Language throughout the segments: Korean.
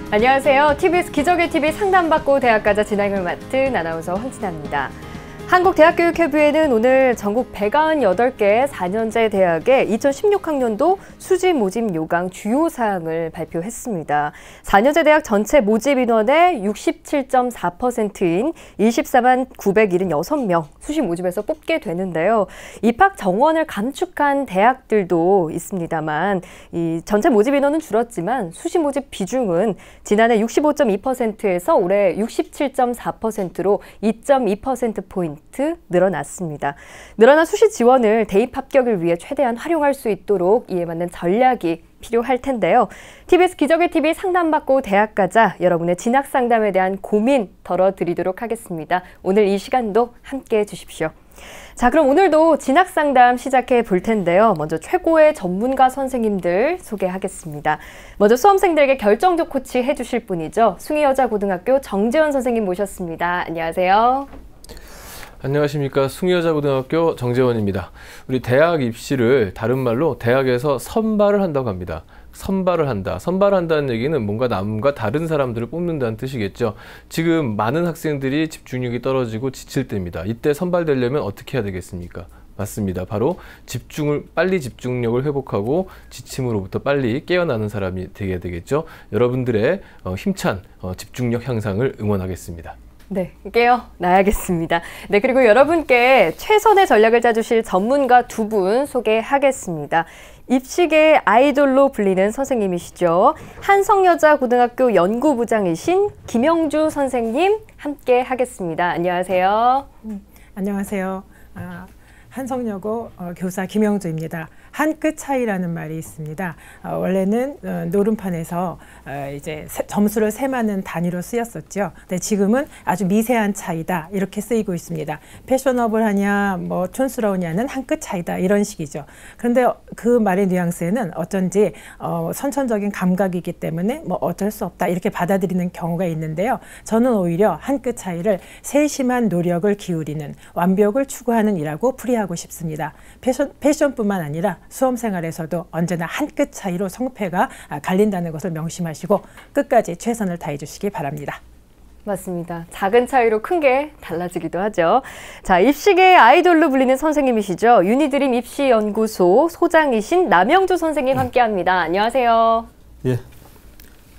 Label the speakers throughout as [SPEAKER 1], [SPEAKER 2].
[SPEAKER 1] 안녕하세요. TBS 기적의 TV 상담받고 대학가자 진행을 맡은 아나운서 황진아입니다. 한국대학교육협의회는 오늘 전국 198개 4년제 대학의 2016학년도 수지 모집 요강 주요 사항을 발표했습니다. 4년제 대학 전체 모집 인원의 67.4%인 24만 976명 수시 모집에서 뽑게 되는데요. 입학 정원을 감축한 대학들도 있습니다만 이 전체 모집 인원은 줄었지만 수시 모집 비중은 지난해 65.2%에서 올해 67.4%로 2.2%포인트 늘어났습니다. 늘어난 수시 지원을 대입 합격을 위해 최대한 활용할 수 있도록 이에 맞는 전략이 필요할 텐데요. TBS 기적의 TV 상담받고 대학가자 여러분의 진학 상담에 대한 고민 덜어드리도록 하겠습니다. 오늘 이 시간도 함께해 주십시오. 자, 그럼 오늘도 진학 상담 시작해 볼 텐데요. 먼저 최고의 전문가 선생님들 소개하겠습니다. 먼저 수험생들에게 결정적 코치 해주실 분이죠. 숭의여자고등학교 정재원 선생님 모셨습니다. 안녕하세요.
[SPEAKER 2] 안녕하십니까. 숭의여자고등학교 정재원입니다. 우리 대학 입시를 다른 말로 대학에서 선발을 한다고 합니다. 선발을 한다. 선발한다는 얘기는 뭔가 남과 다른 사람들을 뽑는다는 뜻이겠죠. 지금 많은 학생들이 집중력이 떨어지고 지칠 때입니다. 이때 선발되려면 어떻게 해야 되겠습니까? 맞습니다. 바로 빨리 집중력을 회복하고 지침으로부터 빨리 깨어나는 사람이 되게 되겠죠. 여러분들의 힘찬 집중력 향상을 응원하겠습니다.
[SPEAKER 1] 네, 깨어나야겠습니다. 네, 그리고 여러분께 최선의 전략을 짜주실 전문가 두 분 소개하겠습니다. 입시계 아이돌로 불리는 선생님이시죠. 한성여자고등학교 연구부장이신 김영주 선생님 함께 하겠습니다. 안녕하세요.
[SPEAKER 3] 안녕하세요. 한성여고 교사 김영주입니다. 한 끗 차이라는 말이 있습니다. 원래는 노름판에서 이제 점수를 세마는 단위로 쓰였었죠. 근데 지금은 아주 미세한 차이다 이렇게 쓰이고 있습니다. 패셔너블하냐 뭐 촌스러우냐는 한 끗 차이다 이런 식이죠. 그런데 그 말의 뉘앙스에는 어쩐지 선천적인 감각이기 때문에 뭐 어쩔 수 없다 이렇게 받아들이는 경우가 있는데요. 저는 오히려 한 끗 차이를 세심한 노력을 기울이는 완벽을 추구하는 이라고 풀이하고 싶습니다. 패션뿐만 아니라 수험 생활에서도 언제나 한 끗 차이로 성패가 갈린다는 것을 명심하시고 끝까지 최선을 다해 주시기 바랍니다.
[SPEAKER 1] 맞습니다. 작은 차이로 큰 게 달라지기도 하죠. 자, 입시계의 아이돌로 불리는 선생님이시죠. 유니드림 입시연구소 소장이신 남영주 선생님 함께합니다. 안녕하세요.
[SPEAKER 4] 예,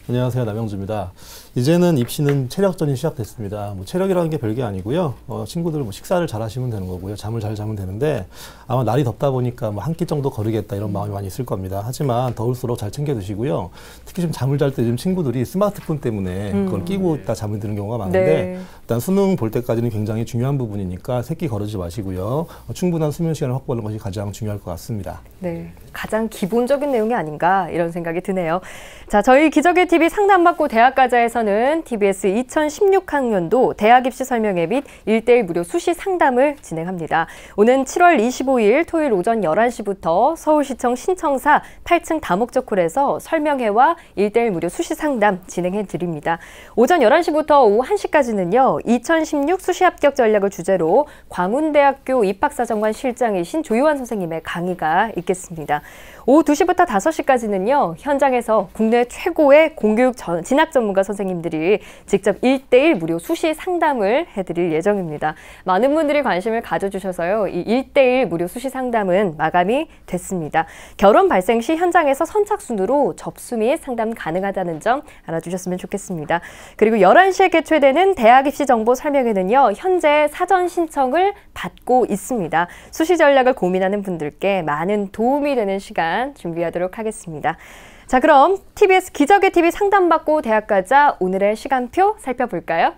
[SPEAKER 4] 안녕하세요. 남영주입니다. 이제는 입시는 체력전이 시작됐습니다. 뭐 체력이라는 게 별게 아니고요. 친구들 뭐 식사를 잘 하시면 되는 거고요. 잠을 잘 자면 되는데 아마 날이 덥다 보니까 뭐 한 끼 정도 거르겠다 이런 마음이 많이 있을 겁니다. 하지만 더울수록 잘 챙겨 드시고요. 특히 좀 잠을 잘 때 요즘 친구들이 스마트폰 때문에 그걸 끼고 있다 잠을 드는 경우가 많은데
[SPEAKER 1] 네.
[SPEAKER 4] 일단 수능 볼 때까지는 굉장히 중요한 부분이니까 새끼 거르지 마시고요. 충분한 수면 시간을 확보하는 것이 가장 중요할 것 같습니다.
[SPEAKER 1] 네, 가장 기본적인 내용이 아닌가 이런 생각이 드네요. 자, 저희 기적의 TV 상담받고 대학가자에서는 TBS 2016학년도 대학 입시 설명회 및 1:1 무료 수시 상담을 진행합니다. 오는 7월 25일 토요일 오전 11시부터 서울시청 신청사 8층 다목적홀에서 설명회와 1:1 무료 수시 상담 진행해 드립니다. 오전 11시부터 오후 1시까지는요. 2016 수시 합격 전략을 주제로 광운대학교 입학사정관 실장이신 조유한 선생님의 강의가 있겠습니다. 오후 2시부터 5시까지는요. 현장에서 국내 최고의 공교육 진학 전문가 선생님들이 직접 1:1 무료 수시 상담을 해드릴 예정입니다. 많은 분들이 관심을 가져주셔서요. 이 1:1 무료 수시 상담은 마감이 됐습니다. 결혼 발생 시 현장에서 선착순으로 접수 및 상담 가능하다는 점 알아주셨으면 좋겠습니다. 그리고 11시에 개최되는 대학 입시 정보 설명회는요. 현재 사전 신청을 받고 있습니다. 수시 전략을 고민하는 분들께 많은 도움이 되는 시간 준비하도록 하겠습니다. 자, 그럼 TBS 기적의 TV 상담받고 대학가자 오늘의 시간표 살펴볼까요?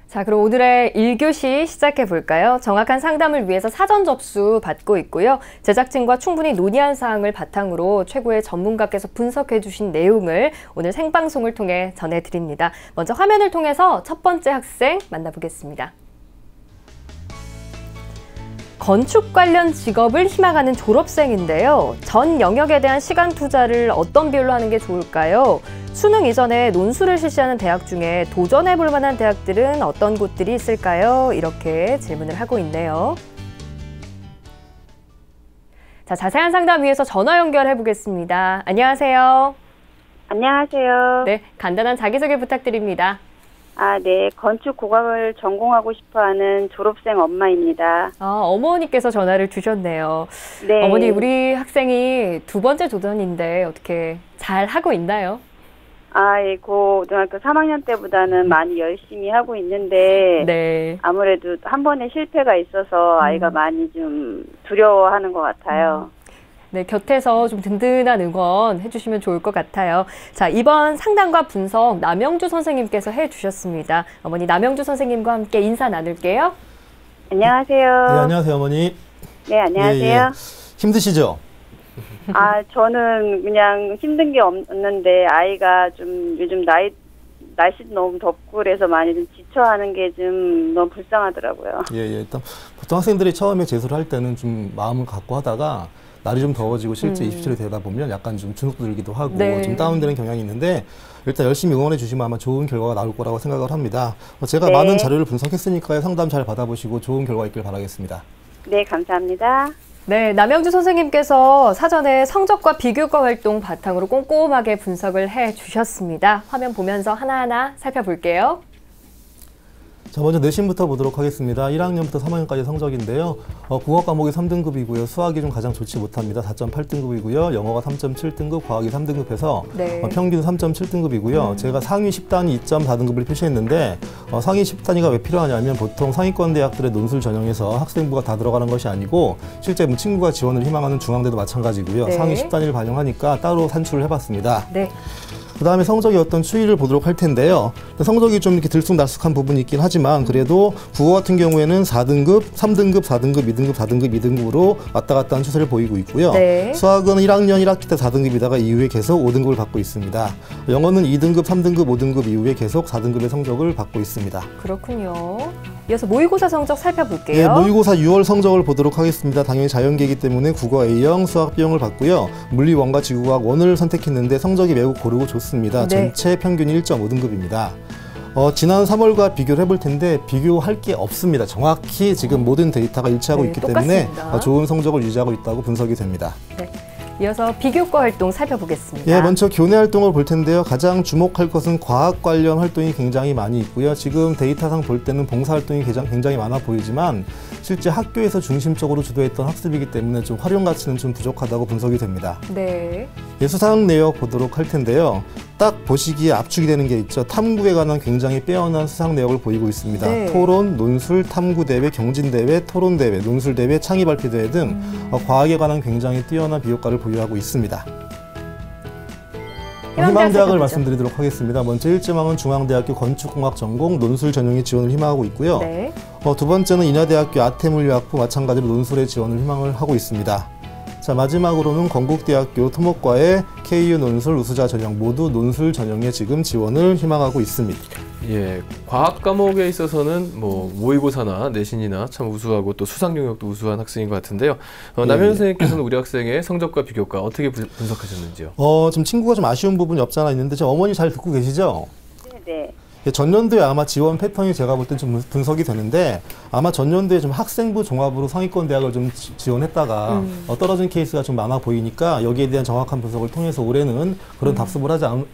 [SPEAKER 1] 자, 그럼 오늘의 1교시 시작해 볼까요? 정확한 상담을 위해서 사전 접수 받고 있고요. 제작진과 충분히 논의한 사항을 바탕으로 최고의 전문가께서 분석해 주신 내용을 오늘 생방송을 통해 전해드립니다. 먼저 화면을 통해서 첫 번째 학생 만나보겠습니다. 건축 관련 직업을 희망하는 졸업생인데요. 전 영역에 대한 시간 투자를 어떤 비율로 하는 게 좋을까요? 수능 이전에 논술을 실시하는 대학 중에 도전해 볼 만한 대학들은 어떤 곳들이 있을까요? 이렇게 질문을 하고 있네요. 자, 자세한 상담 위해서 전화 연결해 보겠습니다. 안녕하세요.
[SPEAKER 5] 안녕하세요.
[SPEAKER 1] 네, 간단한 자기소개 부탁드립니다.
[SPEAKER 5] 네. 건축 공학을 전공하고 싶어하는 졸업생 엄마입니다.
[SPEAKER 1] 어머니께서 전화를 주셨네요.
[SPEAKER 5] 네.
[SPEAKER 1] 어머니, 우리 학생이 두 번째 도전인데 어떻게 잘 하고 있나요?
[SPEAKER 5] 예, 고등학교 3학년 때보다는 많이 열심히 하고 있는데
[SPEAKER 1] 네.
[SPEAKER 5] 아무래도 한 번의 실패가 있어서 아이가 많이 좀 두려워하는 것 같아요.
[SPEAKER 1] 네, 곁에서 좀 든든한 응원 해주시면 좋을 것 같아요. 자, 이번 상담과 분석 남영주 선생님께서 해주셨습니다. 어머니, 남영주 선생님과 함께 인사 나눌게요.
[SPEAKER 5] 안녕하세요.
[SPEAKER 4] 네, 안녕하세요, 어머니.
[SPEAKER 5] 네, 안녕하세요.
[SPEAKER 4] 예. 힘드시죠?
[SPEAKER 5] 저는 그냥 힘든 게 없는데 아이가 좀 요즘 날씨도 너무 덥고 그래서 많이 좀 지쳐하는 게 좀 너무 불쌍하더라고요.
[SPEAKER 4] 예. 일단 보통 학생들이 처음에 재수를 할 때는 좀 마음을 갖고 하다가 날이 좀 더워지고 실제 입시철이 되다 보면 약간 좀 주눅 들기도 하고
[SPEAKER 1] 네.
[SPEAKER 4] 좀 다운되는 경향이 있는데 일단 열심히 응원해 주시면 아마 좋은 결과가 나올 거라고 생각을 합니다. 제가
[SPEAKER 5] 네.
[SPEAKER 4] 많은 자료를 분석했으니까요. 상담 잘 받아보시고 좋은 결과 있길 바라겠습니다.
[SPEAKER 5] 네, 감사합니다.
[SPEAKER 1] 네, 남영주 선생님께서 사전에 성적과 비교과 활동 바탕으로 꼼꼼하게 분석을 해주셨습니다. 화면 보면서 하나하나 살펴볼게요.
[SPEAKER 4] 자, 먼저 내신부터 보도록 하겠습니다. 1학년부터 3학년까지 성적인데요. 국어 과목이 3등급이고요. 수학이 좀 가장 좋지 못합니다. 4.8등급이고요. 영어가 3.7등급, 과학이 3등급해서
[SPEAKER 1] 네.
[SPEAKER 4] 평균 3.7등급이고요. 제가 상위 10단위 2.4등급을 표시했는데 상위 10단위가 왜 필요하냐면 보통 상위권 대학들의 논술 전형에서 학생부가 다 들어가는 것이 아니고 실제 친구가 지원을 희망하는 중앙대도 마찬가지고요.
[SPEAKER 1] 네.
[SPEAKER 4] 상위 10단위를 반영하니까 따로 산출을 해봤습니다.
[SPEAKER 1] 네.
[SPEAKER 4] 그 다음에 성적의 어떤 추이를 보도록 할 텐데요. 성적이 좀 이렇게 들쑥날쑥한 부분이 있긴 하지만 그래도 국어 같은 경우에는 4등급, 3등급, 4등급, 2등급, 4등급, 2등급으로 왔다 갔다 하는 추세를 보이고 있고요.
[SPEAKER 1] 네.
[SPEAKER 4] 수학은 1학년 1학기 때 4등급이다가 이후에 계속 5등급을 받고 있습니다. 영어는 2등급, 3등급, 5등급 이후에 계속 4등급의 성적을 받고 있습니다.
[SPEAKER 1] 그렇군요. 이어서 모의고사 성적 살펴볼게요.
[SPEAKER 4] 예, 모의고사 6월 성적을 보도록 하겠습니다. 당연히 자연계이기 때문에 국어 A형, 수학 B형을 받고요. 물리 원과 지구과학 1을 선택했는데 성적이 매우 고르고 좋습니다.
[SPEAKER 1] 네.
[SPEAKER 4] 전체 평균이 1.5등급입니다. 지난 3월과 비교를 해볼 텐데 비교할 게 없습니다. 정확히 지금 모든 데이터가 일치하고
[SPEAKER 1] 네,
[SPEAKER 4] 있기
[SPEAKER 1] 똑같습니다.
[SPEAKER 4] 때문에 좋은 성적을 유지하고 있다고 분석이 됩니다.
[SPEAKER 1] 네. 이어서 비교과 활동 살펴보겠습니다.
[SPEAKER 4] 예, 먼저 교내 활동을 볼 텐데요. 가장 주목할 것은 과학 관련 활동이 굉장히 많이 있고요. 지금 데이터상 볼 때는 봉사 활동이 굉장히 많아 보이지만 실제 학교에서 중심적으로 주도했던 학습이기 때문에 좀 활용 가치는 좀 부족하다고 분석이 됩니다.
[SPEAKER 1] 네.
[SPEAKER 4] 수상 내역 보도록 할 텐데요. 딱 보시기에 압축이 되는 게 있죠. 탐구에 관한 굉장히 빼어난 수상 내역을 보이고 있습니다.
[SPEAKER 1] 네.
[SPEAKER 4] 토론, 논술, 탐구대회, 경진대회, 토론대회, 논술대회, 창의발표대회 등 과학에 관한 굉장히 뛰어난 비교과를 보유하고 있습니다. 희망대학을 말씀드리도록 하겠습니다. 먼저 1지망은 중앙대학교 건축공학 전공 논술 전형에 지원을 희망하고 있고요.
[SPEAKER 1] 네.
[SPEAKER 4] 두 번째는 인하대학교 아태물리학부 마찬가지로 논술에 지원을 희망을 하고 있습니다. 자, 마지막으로는 건국대학교 토목과의 KU 논술 우수자 전형 모두 논술 전형에 지금 지원을 희망하고 있습니다.
[SPEAKER 2] 예, 과학 과목에 있어서는 모의고사나 내신이나 참 우수하고 또 수상 영역도 우수한 학생인 것 같은데요. 남현 선생님께서는 우리 학생의 성적과 비교과 어떻게 분석하셨는지요?
[SPEAKER 4] 지금 친구가 좀 아쉬운 부분이 없지 않아 있는데 어머니 잘 듣고 계시죠?
[SPEAKER 5] 네.
[SPEAKER 4] 전년도에 아마 지원 패턴이 제가 볼 땐 좀 분석이 되는데 아마 전년도에 좀 학생부 종합으로 상위권 대학을 좀 지원했다가 떨어진 케이스가 좀 많아 보이니까 여기에 대한 정확한 분석을 통해서 올해는 그런 답습을 하면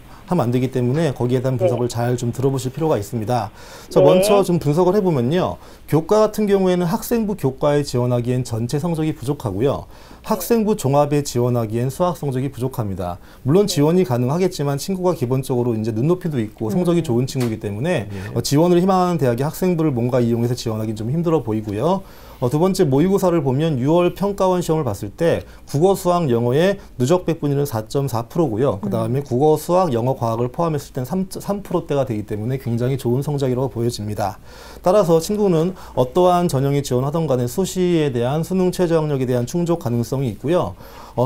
[SPEAKER 4] 안 되기 때문에 거기에 대한 분석을 잘 좀 들어보실 필요가 있습니다. 자, 먼저 좀 분석을 해보면요. 교과 같은 경우에는 학생부 교과에 지원하기엔 전체 성적이 부족하고요. 학생부 종합에 지원하기엔 수학 성적이 부족합니다. 물론 지원이 가능하겠지만 친구가 기본적으로 이제 눈높이도 있고 성적이 좋은 친구이기 때문에 지원을 희망하는 대학이 학생부를 뭔가 이용해서 지원하기 좀 힘들어 보이고요. 두 번째 모의고사를 보면 6월 평가원 시험을 봤을 때 국어, 수학, 영어의 누적 백분위는 4.4%고요. 그 다음에 국어, 수학, 영어, 과학을 포함했을 땐 3%대가 되기 때문에 굉장히 좋은 성적이라고 보여집니다. 따라서 친구는 어떠한 전형에 지원하던 간에 수시에 대한 수능 최저학력에 대한 충족 가능성이 있고요.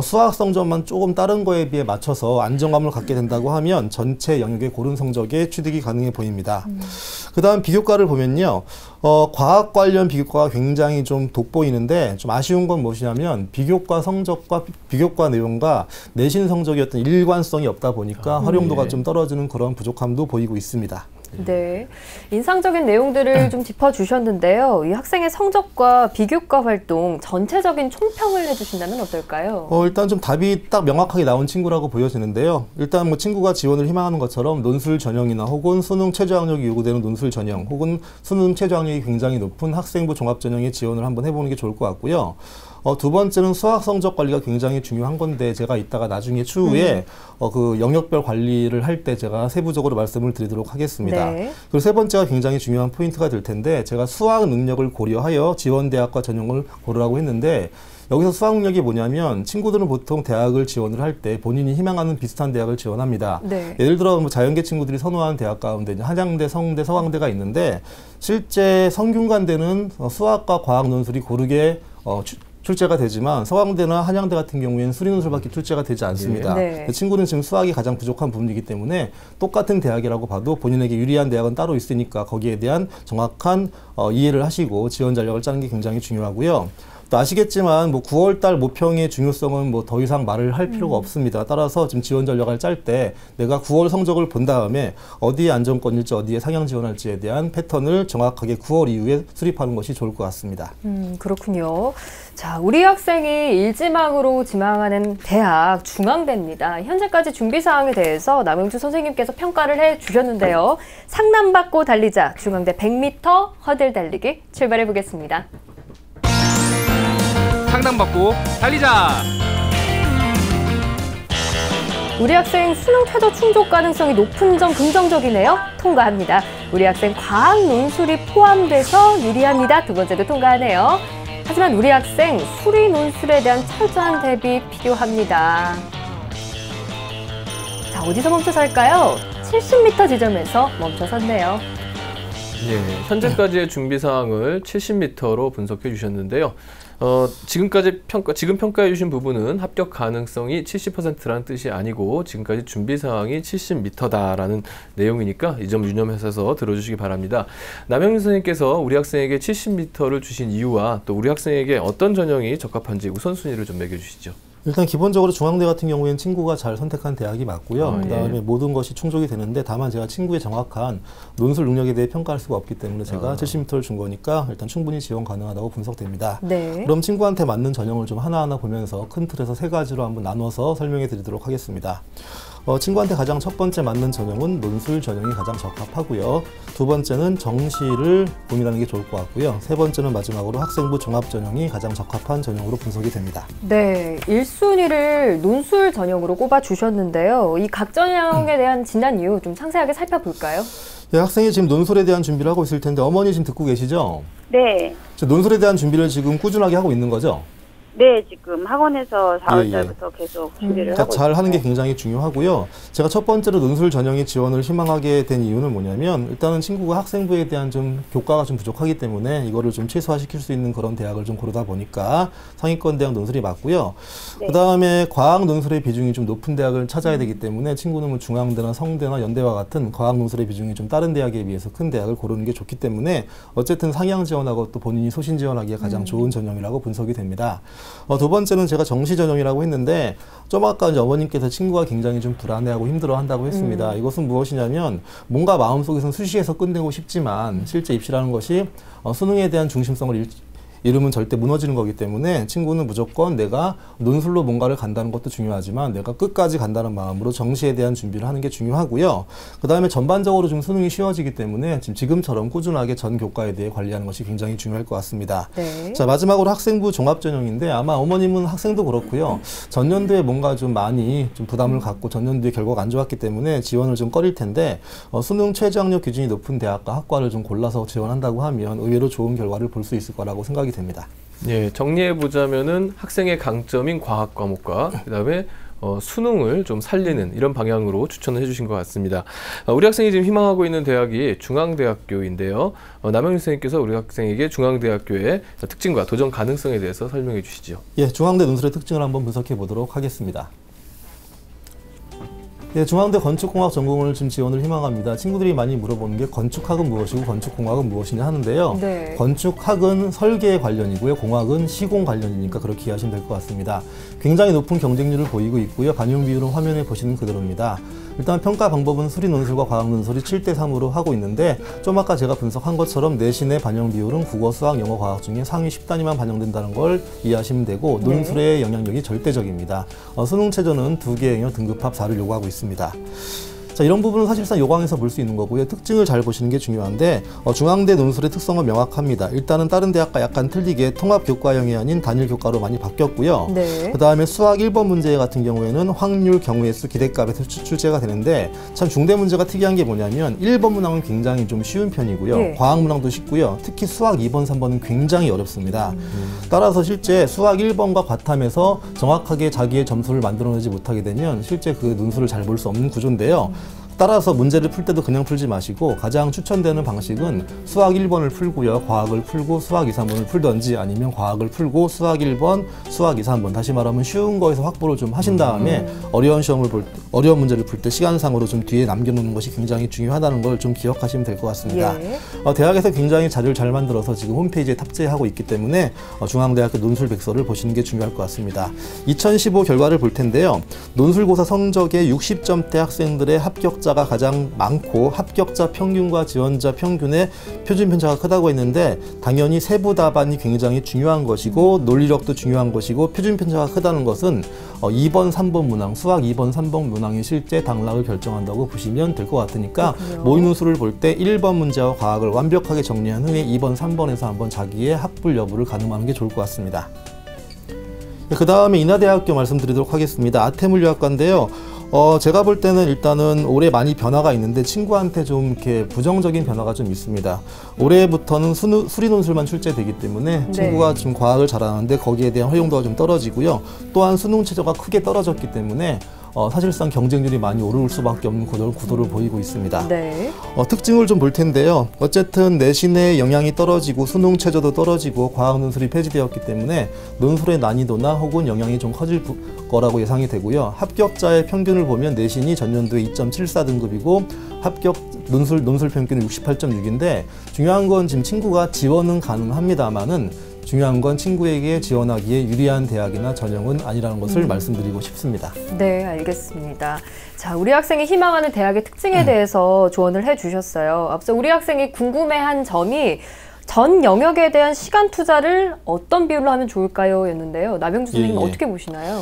[SPEAKER 4] 수학 성적만 조금 다른 거에 비해 맞춰서 안정감을 갖게 된다고 하면 전체 영역의 고른 성적에 취득이 가능해 보입니다. 그 다음 비교과를 보면요. 과학 관련 비교과가 굉장히 좀 돋보이는데 좀 아쉬운 건 무엇이냐면 비교과 성적과 비교과 내용과 내신 성적이 어떤 일관성이 없다 보니까 활용도가 좀 떨어지는 그런 부족함도 보이고 있습니다.
[SPEAKER 1] 네, 인상적인 내용들을 좀 짚어주셨는데요. 이 학생의 성적과 비교과 활동 전체적인 총평을 해주신다면 어떨까요?
[SPEAKER 4] 일단 좀 답이 딱 명확하게 나온 친구라고 보여지는데요. 일단 뭐 친구가 지원을 희망하는 것처럼 논술 전형이나 혹은 수능 최저학력이 요구되는 논술 전형 혹은 수능 최저학력이 굉장히 높은 학생부 종합전형에 지원을 한번 해보는 게 좋을 것 같고요. 두 번째는 수학 성적 관리가 굉장히 중요한 건데 제가 이따가 나중에 추후에 그 영역별 관리를 할 때 제가 세부적으로 말씀을 드리도록 하겠습니다.
[SPEAKER 1] 네.
[SPEAKER 4] 그리고 세 번째가 굉장히 중요한 포인트가 될 텐데 제가 수학 능력을 고려하여 지원 대학과 전형을 고르라고 했는데 여기서 수학 능력이 뭐냐면 친구들은 보통 대학을 지원을 할 때 본인이 희망하는 비슷한 대학을 지원합니다.
[SPEAKER 1] 네.
[SPEAKER 4] 예를 들어 뭐 자연계 친구들이 선호하는 대학 가운데 이제 한양대, 성대, 서강대가 있는데 실제 성균관대는 수학과 과학 논술이 고르게 출제가 되지만 서강대나 한양대 같은 경우에는 수리논술밖에 출제가 되지 않습니다.
[SPEAKER 1] 네.
[SPEAKER 4] 친구는 지금 수학이 가장 부족한 부분이기 때문에 똑같은 대학이라고 봐도 본인에게 유리한 대학은 따로 있으니까 거기에 대한 정확한 이해를 하시고 지원 전략을 짜는 게 굉장히 중요하고요. 또 아시겠지만 뭐 9월달 모평의 중요성은 뭐 더 이상 말을 할 필요가 없습니다. 따라서 지금 지원 전략을 짤 때 내가 9월 성적을 본 다음에 어디에 안정권일지 어디에 상향 지원할지에 대한 패턴을 정확하게 9월 이후에 수립하는 것이 좋을 것 같습니다.
[SPEAKER 1] 그렇군요. 자, 우리 학생이 일지망으로 지망하는 대학 중앙대입니다. 현재까지 준비 사항에 대해서 남영주 선생님께서 평가를 해주셨는데요. 상남받고 달리자 중앙대 100m 허들 달리기 출발해 보겠습니다.
[SPEAKER 6] 상담받고 달리자!
[SPEAKER 1] 우리 학생 수능 최저 충족 가능성이 높은 점 긍정적이네요. 통과합니다. 우리 학생 과학 논술이 포함돼서 유리합니다. 두 번째도 통과하네요. 하지만 우리 학생 수리 논술에 대한 철저한 대비 필요합니다. 자, 어디서 멈춰설까요? 70m 지점에서 멈춰섰네요.
[SPEAKER 2] 예, 현재까지의 준비 사항을 70m로 분석해 주셨는데요. 지금 평가해 주신 부분은 합격 가능성이 70%라는 뜻이 아니고 지금까지 준비 사항이 70m다라는 내용이니까 이 점 유념하셔서 들어주시기 바랍니다. 남영준 선생님께서 우리 학생에게 70m를 주신 이유와 또 우리 학생에게 어떤 전형이 적합한지 우선순위를 좀 매겨주시죠.
[SPEAKER 4] 일단 기본적으로 중앙대 같은 경우에는 친구가 잘 선택한 대학이 맞고요. 그다음에 모든 것이 충족이 되는데 다만 제가 친구의 정확한 논술 능력에 대해 평가할 수가 없기 때문에 제가 70m를 준 거니까 일단 충분히 지원 가능하다고 분석됩니다.
[SPEAKER 1] 네.
[SPEAKER 4] 그럼 친구한테 맞는 전형을 좀 하나하나 보면서 큰 틀에서 세 가지로 한번 나눠서 설명해 드리도록 하겠습니다. 친구한테 가장 첫 번째 맞는 전형은 논술 전형이 가장 적합하고요. 두 번째는 정시를 고민하는 게 좋을 것 같고요. 세 번째는 마지막으로 학생부 종합 전형이 가장 적합한 전형으로 분석이 됩니다.
[SPEAKER 1] 네, 1순위를 논술 전형으로 꼽아주셨는데요. 이 각 전형에 대한 진단 이유 좀 상세하게 살펴볼까요?
[SPEAKER 4] 예, 학생이 지금 논술에 대한 준비를 하고 있을 텐데 어머니 지금 듣고 계시죠?
[SPEAKER 5] 네.
[SPEAKER 4] 논술에 대한 준비를 지금 꾸준하게 하고 있는 거죠?
[SPEAKER 5] 네, 지금 학원에서 4월달부터 계속 준비를 하고
[SPEAKER 4] 잘 하는 게
[SPEAKER 5] 있어요.
[SPEAKER 4] 굉장히 중요하고요. 제가 첫 번째로 논술 전형의 지원을 희망하게 된 이유는 뭐냐면 일단은 친구가 학생부에 대한 좀 교과가 좀 부족하기 때문에 이거를 좀 최소화시킬 수 있는 그런 대학을 좀 고르다 보니까 상위권 대학 논술이 맞고요.
[SPEAKER 5] 네.
[SPEAKER 4] 그다음에 과학 논술의 비중이 좀 높은 대학을 찾아야 되기 때문에 친구는 뭐 중앙대나 성대나 연대와 같은 과학 논술의 비중이 좀 다른 대학에 비해서 큰 대학을 고르는 게 좋기 때문에 어쨌든 상향 지원하고 또 본인이 소신 지원하기에 가장 좋은 전형이라고 분석이 됩니다. 두 번째는 제가 정시 전형이라고 했는데 좀 아까 이제 어머님께서 친구가 굉장히 좀 불안해하고 힘들어한다고 했습니다. 이것은 무엇이냐면 뭔가 마음속에서는 수시에서 끝내고 싶지만 실제 입시라는 것이 수능에 대한 중심성을 이루면 절대 무너지는 거기 때문에 친구는 무조건 내가 논술로 뭔가를 간다는 것도 중요하지만 내가 끝까지 간다는 마음으로 정시에 대한 준비를 하는 게 중요하고요. 그 다음에 전반적으로 좀 수능이 쉬워지기 때문에 지금처럼 꾸준하게 전 교과에 대해 관리하는 것이 굉장히 중요할 것 같습니다.
[SPEAKER 1] 네.
[SPEAKER 4] 자, 마지막으로 학생부 종합 전형인데 아마 어머님은 학생도 그렇고요. 전년도에 뭔가 좀 많이 좀 부담을 갖고 전년도에 결과가 안 좋았기 때문에 지원을 좀 꺼릴 텐데 수능 최저학력 기준이 높은 대학과 학과를 좀 골라서 지원한다고 하면 의외로 좋은 결과를 볼 수 있을 거라고 생각이 됩니다.
[SPEAKER 2] 예, 정리해 보자면은 학생의 강점인 과학 과목과 그다음에 수능을 좀 살리는 이런 방향으로 추천을 해주신 것 같습니다. 우리 학생이 지금 희망하고 있는 대학이 중앙대학교인데요. 남영준 선생님께서 우리 학생에게 중앙대학교의 특징과 도전 가능성에 대해서 설명해 주시죠.
[SPEAKER 4] 예, 중앙대 논술의 특징을 한번 분석해 보도록 하겠습니다. 네, 중앙대 건축공학 전공을 지금 지원을 희망합니다. 친구들이 많이 물어보는 게 건축학은 무엇이고 건축공학은 무엇이냐 하는데요.
[SPEAKER 1] 네.
[SPEAKER 4] 건축학은 설계 관련이고요. 공학은 시공 관련이니까 그렇게 이해하시면 될 것 같습니다. 굉장히 높은 경쟁률을 보이고 있고요. 반영 비율은 화면에 보시는 그대로입니다. 일단 평가 방법은 수리 논술과 과학 논술이 7대3으로 하고 있는데 좀 아까 제가 분석한 것처럼 내신의 반영 비율은 국어, 수학, 영어, 과학 중에 상위 10단위만 반영된다는 걸 이해하시면 되고 논술의 영향력이 절대적입니다. 수능 최저는 2개의 영역 등급합 4를 요구하고 있습니다. 자, 이런 부분은 사실상 요강에서 볼 수 있는 거고요. 특징을 잘 보시는 게 중요한데 중앙대 논술의 특성은 명확합니다. 일단은 다른 대학과 약간 틀리게 통합교과형이 아닌 단일 교과로 많이 바뀌었고요.
[SPEAKER 1] 네.
[SPEAKER 4] 그 다음에 수학 1번 문제 같은 경우에는 확률, 경우의 수, 기대값에서 출제가 되는데 참 중대 문제가 특이한 게 뭐냐면 1번 문항은 굉장히 좀 쉬운 편이고요.
[SPEAKER 1] 네.
[SPEAKER 4] 과학 문항도 쉽고요. 특히 수학 2번, 3번은 굉장히 어렵습니다. 따라서 실제 수학 1번과 과탐에서 정확하게 자기의 점수를 만들어내지 못하게 되면 실제 그 논술을 잘 볼 수 없는 구조인데요. 따라서 문제를 풀 때도 그냥 풀지 마시고 가장 추천되는 방식은 수학 1번을 풀고요. 과학을 풀고 수학 2, 3번을 풀던지 아니면 과학을 풀고 수학 1번, 수학 2, 3번 다시 말하면 쉬운 거에서 확보를 좀 하신 다음에 어려운 문제를 풀 때 시간상으로 좀 뒤에 남겨놓는 것이 굉장히 중요하다는 걸 좀 기억하시면 될 것 같습니다.
[SPEAKER 1] 예.
[SPEAKER 4] 대학에서 굉장히 자료를 잘 만들어서 지금 홈페이지에 탑재하고 있기 때문에 중앙대학교 논술백서를 보시는 게 중요할 것 같습니다. 2015 결과를 볼 텐데요. 논술고사 성적의 60점대 학생들의 합격자가 가장 많고 합격자 평균과 지원자 평균의 표준 편차가 크다고 했는데 당연히 세부 답안이 굉장히 중요한 것이고 논리력도 중요한 것이고 표준 편차가 크다는 것은 2번, 3번 문항, 수학 2번, 3번 문항이 실제 당락을 결정한다고 보시면 될 것 같으니까 모의 논술을 볼 때 1번 문제와 과학을 완벽하게 정리한 후에 2번, 3번에서 한번 자기의 학불 여부를 가늠하는 게 좋을 것 같습니다. 그 다음에 인하대학교 말씀드리도록 하겠습니다. 아태물리학과인데요. 제가 볼 때는 일단은 올해 많이 변화가 있는데 친구한테 좀 이렇게 부정적인 변화가 좀 있습니다. 올해부터는 수리 논술만 출제되기 때문에 친구가 지금 과학을 잘하는데 거기에 대한 활용도가 좀 떨어지고요. 또한 수능 최저가 크게 떨어졌기 때문에 사실상 경쟁률이 많이 오를 수밖에 없는 구도를 보이고 있습니다.
[SPEAKER 1] 네.
[SPEAKER 4] 특징을 좀 볼 텐데요. 어쨌든 내신의 영향이 떨어지고 수능 최저도 떨어지고 과학 논술이 폐지되었기 때문에 논술의 난이도나 혹은 영향이 좀 커질 거라고 예상이 되고요. 합격자의 평균을 보면 내신이 전년도에 2.74 등급이고 합격 논술 평균은 68.6인데 중요한 건 지금 친구가 지원은 가능합니다만은 중요한 건 친구에게 지원하기에 유리한 대학이나 전형은 아니라는 것을 말씀드리고 싶습니다.
[SPEAKER 1] 네, 알겠습니다. 자, 우리 학생이 희망하는 대학의 특징에 대해서 조언을 해주셨어요. 앞서 우리 학생이 궁금해한 점이 전 영역에 대한 시간 투자를 어떤 비율로 하면 좋을까요? 였는데요. 남영주 선생님 어떻게 보시나요?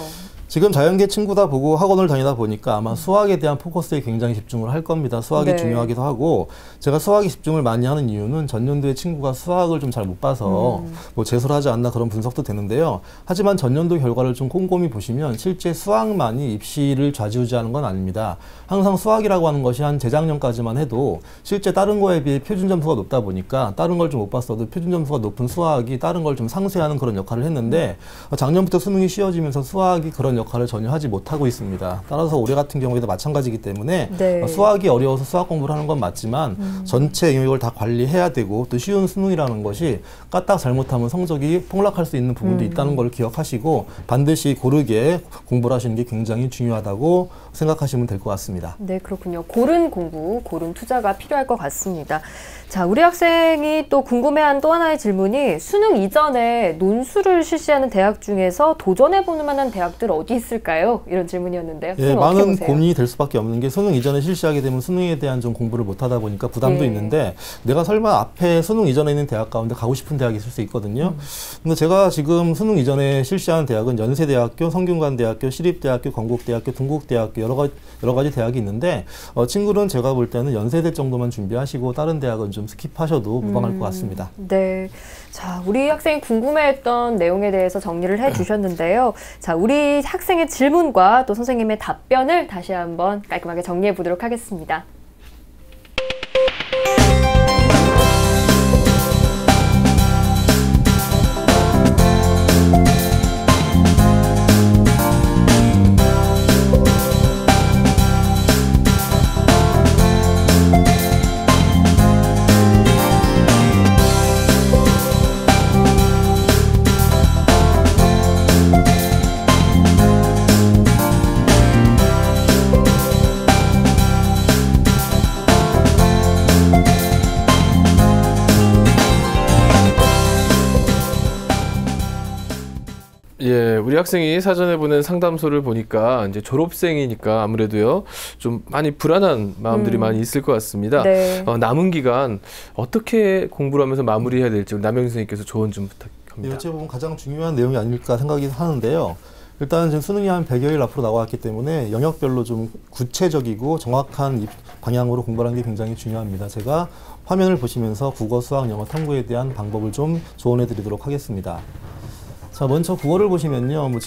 [SPEAKER 4] 지금 자연계 친구다 보고 학원을 다니다 보니까 아마 수학에 대한 포커스에 굉장히 집중을 할 겁니다. 수학이 중요하기도 하고 제가 수학에 집중을 많이 하는 이유는 전년도에 친구가 수학을 좀 잘 못 봐서 뭐 재수를 하지 않나 그런 분석도 되는데요. 하지만 전년도 결과를 좀 꼼꼼히 보시면 실제 수학만이 입시를 좌지우지하는 건 아닙니다. 항상 수학이라고 하는 것이 한 재작년까지만 해도 실제 다른 거에 비해 표준 점수가 높다 보니까 다른 걸 좀 못 봤어도 표준 점수가 높은 수학이 다른 걸 좀 상쇄하는 그런 역할을 했는데 작년부터 수능이 쉬워지면서 수학이 그런 역할을 전혀 하지 못하고 있습니다. 따라서 올해 같은 경우에도 마찬가지이기 때문에 수학이 어려워서 수학 공부를 하는 건 맞지만 전체 영역을 다 관리해야 되고 또 쉬운 수능이라는 것이 까딱 잘못하면 성적이 폭락할 수 있는 부분도 있다는 걸 기억하시고 반드시 고르게 공부를 하시는 게 굉장히 중요하다고 생각하시면 될 것 같습니다.
[SPEAKER 1] 네, 그렇군요. 고른 공부, 고른 투자가 필요할 것 같습니다. 자, 우리 학생이 또 궁금해한 또 하나의 질문이 수능 이전에 논술을 실시하는 대학 중에서 도전해보는 만한 대학들 어디 있을까요? 이런 질문이었는데요.
[SPEAKER 4] 예, 많은 고민이 될 수밖에 없는 게 수능 이전에 실시하게 되면 수능에 대한 좀 공부를 못하다 보니까 부담도 있는데 내가 설마 앞에 수능 이전에 있는 대학 가운데 가고 싶은 대학이 있을 수 있거든요. 근데 제가 지금 수능 이전에 실시하는 대학은 연세대학교, 성균관대학교, 시립대학교, 건국대학교, 동국대학교 여러 가지 대학이 있는데 친구는 제가 볼 때는 연세대 정도만 준비하시고 다른 대학은 좀 스킵하셔도 무방할 것 같습니다.
[SPEAKER 1] 네. 자, 우리 학생이 궁금해했던 내용에 대해서 정리를 해주셨는데요. 자, 우리 학생의 질문과 또 선생님의 답변을 다시 한번 깔끔하게 정리해 보도록 하겠습니다.
[SPEAKER 2] 예, 우리 학생이 사전에 보낸 상담소를 보니까 이제 졸업생이니까 아무래도요 좀 많이 불안한 마음들이 많이 있을 것 같습니다.
[SPEAKER 1] 네.
[SPEAKER 2] 남은 기간 어떻게 공부를 하면서 마무리해야 될지 우리 남영 선생님께서 조언 좀 부탁합니다.
[SPEAKER 4] 어찌 보면 가장 중요한 내용이 아닐까 생각이 하는데요. 일단 지금 수능이 한 100여일 앞으로 나왔기 때문에 영역별로 좀 구체적이고 정확한 방향으로 공부하는 게 굉장히 중요합니다. 제가 화면을 보시면서 국어, 수학, 영어, 탐구에 대한 방법을 좀 조언해 드리도록 하겠습니다. 자, 먼저 국어를 보시면요. 뭐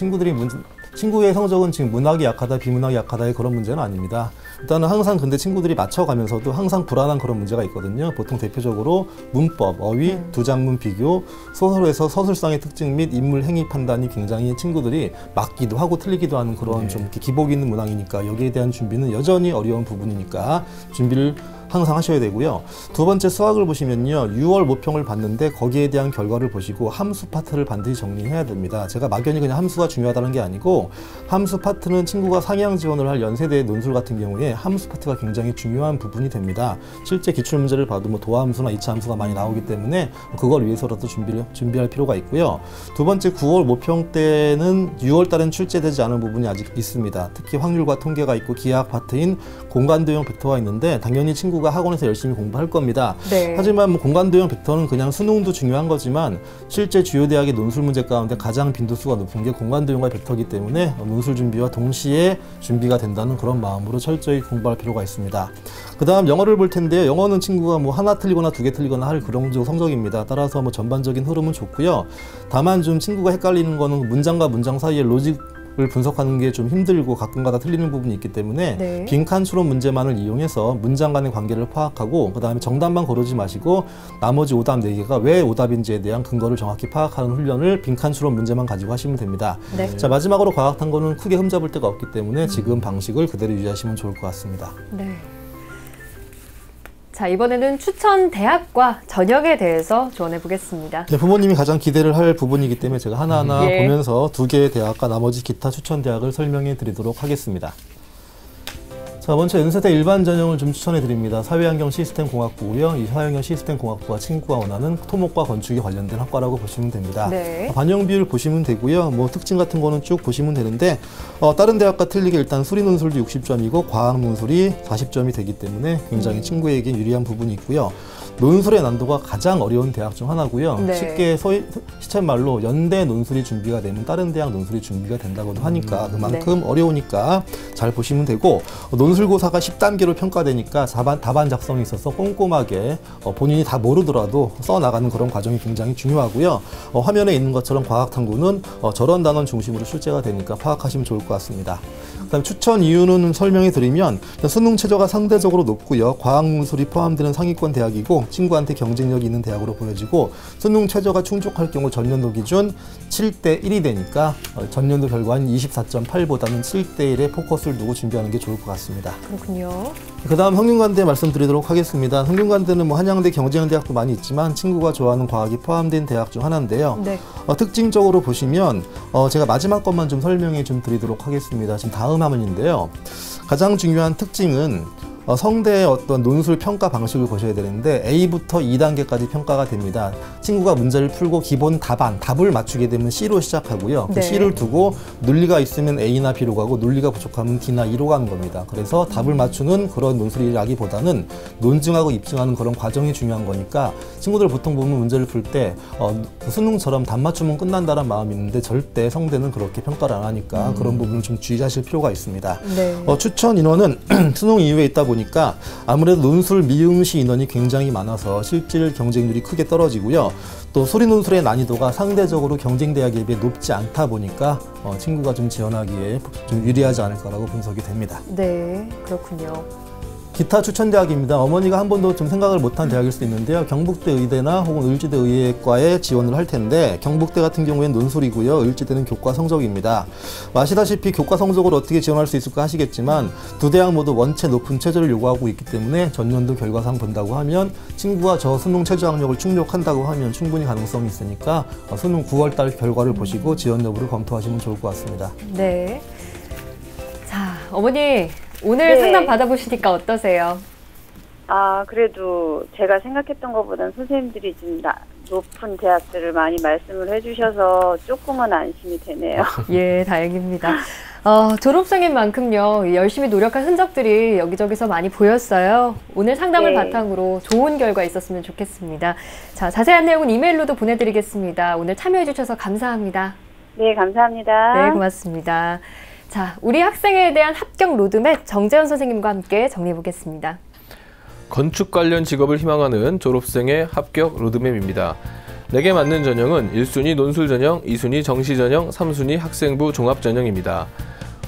[SPEAKER 4] 친구의 성적은 지금 문학이 약하다, 비문학이 약하다의 그런 문제는 아닙니다. 일단은 항상 근데 친구들이 맞춰가면서도 항상 불안한 그런 문제가 있거든요. 보통 대표적으로 문법, 어휘, 두 장문 비교, 소설에서 서술상의 특징 및 인물 행위 판단이 굉장히 친구들이 맞기도 하고 틀리기도 하는 그런 좀 이렇게 기복이 있는 문항이니까 여기에 대한 준비는 여전히 어려운 부분이니까 준비를 항상 하셔야 되고요. 두 번째 수학을 보시면요. 6월 모평을 봤는데 거기에 대한 결과를 보시고 함수 파트를 반드시 정리해야 됩니다. 제가 막연히 그냥 함수가 중요하다는 게 아니고 함수 파트는 친구가 상향 지원을 할 연세대 논술 같은 경우에 함수 파트가 굉장히 중요한 부분이 됩니다. 실제 기출문제를 봐도 뭐 도함수나 이차함수가 많이 나오기 때문에 그걸 위해서라도 준비할 필요가 있고요. 두 번째 9월 모평 때는 6월 달엔 출제되지 않은 부분이 아직 있습니다. 특히 확률과 통계가 있고 기하학 파트인 공간도형 벡터가 있는데 당연히 친구가 학원에서 열심히 공부할 겁니다.
[SPEAKER 1] 네.
[SPEAKER 4] 하지만 뭐 공간도형 벡터는 그냥 수능도 중요한 거지만 실제 주요 대학의 논술 문제 가운데 가장 빈도수가 높은 게 공간도형과 벡터이기 때문에 논술 준비와 동시에 준비가 된다는 그런 마음으로 철저히 공부할 필요가 있습니다. 그 다음 영어를 볼 텐데요. 영어는 친구가 뭐 하나 틀리거나 두 개 틀리거나 할 그런 성적입니다. 따라서 뭐 전반적인 흐름은 좋고요. 다만 좀 친구가 헷갈리는 거는 문장과 문장 사이의 로직을 분석하는 게 좀 힘들고 가끔가다 틀리는 부분이 있기 때문에
[SPEAKER 1] 네.
[SPEAKER 4] 빈칸 추론 문제만을 이용해서 문장 간의 관계를 파악하고 그 다음에 정답만 고르지 마시고 나머지 오답 4개가 왜 오답인지에 대한 근거를 정확히 파악하는 훈련을 빈칸 추론 문제만 가지고 하시면 됩니다.
[SPEAKER 1] 네.
[SPEAKER 4] 자, 마지막으로 과학탐구는 크게 흠잡을 데가 없기 때문에 지금 방식을 그대로 유지하시면 좋을 것 같습니다.
[SPEAKER 1] 네. 자, 이번에는 추천 대학과 전형에 대해서 조언해 보겠습니다.
[SPEAKER 4] 네, 부모님이 가장 기대를 할 부분이기 때문에 제가 하나하나
[SPEAKER 1] 예.
[SPEAKER 4] 보면서 두 개의 대학과 나머지 기타 추천 대학을 설명해 드리도록 하겠습니다. 자, 먼저 연세대 일반 전형을 좀 추천해 드립니다. 사회환경 시스템공학부고요. 이 사회환경 시스템공학부가 친구가 원하는 토목과 건축에 관련된 학과라고 보시면 됩니다.
[SPEAKER 1] 네.
[SPEAKER 4] 반영 비율 보시면 되고요. 뭐 특징 같은 거는 쭉 보시면 되는데 다른 대학과 틀리게 일단 수리 논술도 60점이고 과학 논술이 40점이 되기 때문에 굉장히 친구에게 유리한 부분이 있고요. 논술의 난도가 가장 어려운 대학 중 하나고요.
[SPEAKER 1] 네.
[SPEAKER 4] 쉽게 시쳇말로 연대 논술이 준비가 되면 다른 대학 논술이 준비가 된다고도 하니까 그만큼 어려우니까 잘 보시면 되고 논술고사가 10단계로 평가되니까 답안 작성에 있어서 꼼꼼하게 본인이 다 모르더라도 써나가는 그런 과정이 굉장히 중요하고요. 화면에 있는 것처럼 과학탐구는 저런 단원 중심으로 출제가 되니까 파악하시면 좋을 것 같습니다. 그다음 추천 이유는 설명해 드리면 수능 최저가 상대적으로 높고요. 과학 논술이 포함되는 상위권 대학이고 친구한테 경쟁력이 있는 대학으로 보여지고 수능 최저가 충족할 경우 전년도 기준 7대 1이 되니까 전년도 결과인 24.8보다는 7대 1에 포커스를 두고 준비하는 게 좋을 것 같습니다.
[SPEAKER 1] 그렇군요.
[SPEAKER 4] 그 다음 성균관대 말씀드리도록 하겠습니다. 성균관대는 뭐 한양대, 경쟁대학도 많이 있지만 친구가 좋아하는 과학이 포함된 대학 중 하나인데요.
[SPEAKER 1] 네.
[SPEAKER 4] 특징적으로 보시면 제가 마지막 것만 좀 설명해 좀 드리도록 하겠습니다. 지금 다음 화면인데요. 가장 중요한 특징은 성대의 어떤 논술 평가 방식을 보셔야 되는데 A부터 2단계까지 평가가 됩니다. 친구가 문제를 풀고 기본 답을 맞추게 되면 C로 시작하고요.
[SPEAKER 1] 네.
[SPEAKER 4] 그 C를 두고 논리가 있으면 A나 B로 가고 논리가 부족하면 D나 E로 가는 겁니다. 그래서 답을 맞추는 그런 논술이라기보다는 논증하고 입증하는 그런 과정이 중요한 거니까 친구들 보통 보면 문제를 풀 때 수능처럼 답 맞추면 끝난다는 마음이 있는데 절대 성대는 그렇게 평가를 안 하니까 그런 부분을 좀 주의하실 필요가 있습니다.
[SPEAKER 1] 네.
[SPEAKER 4] 추천 인원은 수능 이후에 있다 보니까 아무래도 논술 미응시 인원이 굉장히 많아서 실질 경쟁률이 크게 떨어지고요. 또 수리 논술의 난이도가 상대적으로 경쟁대학에 비해 높지 않다 보니까 친구가 좀 지원하기에 좀 유리하지 않을까라고 분석이 됩니다.
[SPEAKER 1] 네, 그렇군요.
[SPEAKER 4] 기타 추천 대학입니다. 어머니가 한 번도 좀 생각을 못한 대학일 수도 있는데요. 경북대 의대나 혹은 을지대 의예과에 지원을 할 텐데 경북대 같은 경우에는 논술이고요. 을지대는 교과 성적입니다. 아시다시피 교과 성적을 어떻게 지원할 수 있을까 하시겠지만 두 대학 모두 원체 높은 최저를 요구하고 있기 때문에 전년도 결과상 본다고 하면 친구가 저 수능 최저 학력을 충족한다고 하면 충분히 가능성이 있으니까 수능 9월달 결과를 보시고 지원 여부를 검토하시면 좋을 것 같습니다.
[SPEAKER 1] 네. 자, 어머니. 오늘
[SPEAKER 5] 네.
[SPEAKER 1] 상담 받아보시니까 어떠세요?
[SPEAKER 5] 그래도 제가 생각했던 것보다는 선생님들이 좀 높은 대학들을 많이 말씀을 해주셔서 조금은 안심이 되네요.
[SPEAKER 1] 예, 다행입니다. 졸업생인 만큼요, 열심히 노력한 흔적들이 여기저기서 많이 보였어요. 오늘 상담을
[SPEAKER 5] 네.
[SPEAKER 1] 바탕으로 좋은 결과 있었으면 좋겠습니다. 자, 자세한 내용은 이메일로도 보내드리겠습니다. 오늘 참여해주셔서 감사합니다.
[SPEAKER 5] 네, 감사합니다.
[SPEAKER 1] 네, 고맙습니다. 자, 우리 학생에 대한 합격 로드맵 정재현 선생님과 함께 정리해보겠습니다.
[SPEAKER 2] 건축 관련 직업을 희망하는 졸업생의 합격 로드맵입니다. 내게 맞는 전형은 1순위 논술 전형, 2순위 정시 전형, 3순위 학생부 종합 전형입니다.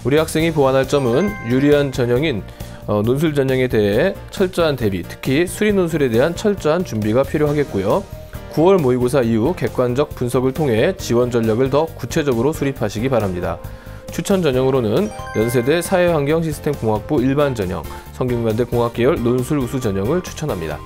[SPEAKER 2] 우리 학생이 보완할 점은 유리한 전형인 논술 전형에 대해 철저한 대비, 특히 수리 논술에 대한 철저한 준비가 필요하겠고요. 9월 모의고사 이후 객관적 분석을 통해 지원 전략을 더 구체적으로 수립하시기 바랍니다. 추천 전형으로는 연세대 사회환경시스템공학부 일반 전형, 성균관대 공학계열 논술 우수 전형을 추천합니다.